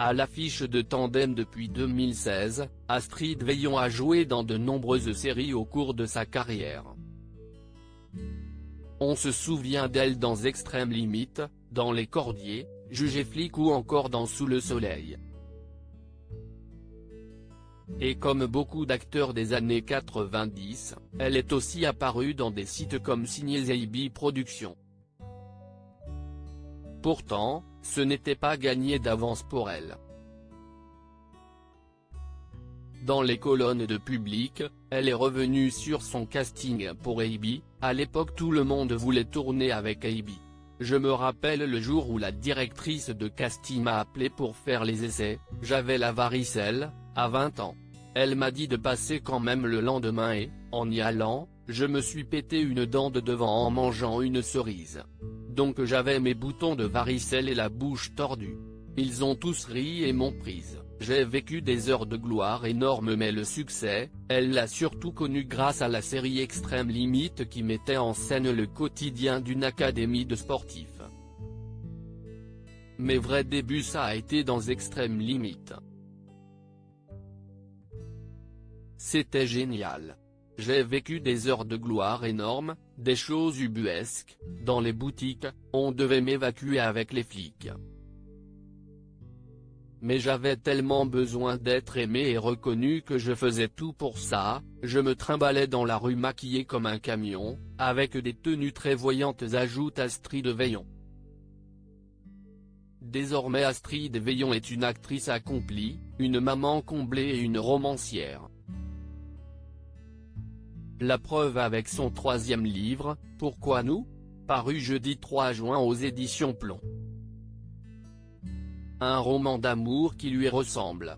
À l'affiche de Tandem depuis 2016, Astrid Veillon a joué dans de nombreuses séries au cours de sa carrière. On se souvient d'elle dans Extrême Limite, dans Les Cordiers, Juge et flic ou encore dans Sous le soleil. Et comme beaucoup d'acteurs des années 90, elle est aussi apparue dans des sites comme Signé Zeiby Productions. Pourtant, ce n'était pas gagné d'avance pour elle. Dans les colonnes de Public, elle est revenue sur son casting pour Heibi. À l'époque tout le monde voulait tourner avec Heibi. Je me rappelle le jour où la directrice de casting m'a appelé pour faire les essais, j'avais la varicelle, à 20 ans. Elle m'a dit de passer quand même le lendemain et, en y allant, je me suis pété une dent de devant en mangeant une cerise. Donc j'avais mes boutons de varicelle et la bouche tordue. Ils ont tous ri et m'ont prise. J'ai vécu des heures de gloire énormes mais le succès, elle l'a surtout connu grâce à la série Extrême Limite qui mettait en scène le quotidien d'une académie de sportifs. Mes vrais débuts ça a été dans Extrême Limite. C'était génial. J'ai vécu des heures de gloire énormes, des choses ubuesques, dans les boutiques, on devait m'évacuer avec les flics. Mais j'avais tellement besoin d'être aimé et reconnu que je faisais tout pour ça, je me trimballais dans la rue maquillé comme un camion, avec des tenues très voyantes, ajoute Astrid Veillon. Désormais Astrid Veillon est une actrice accomplie, une maman comblée et une romancière. La preuve avec son 3e livre, Pourquoi nous?, paru jeudi 3 juin aux éditions Plomb. Un roman d'amour qui lui ressemble.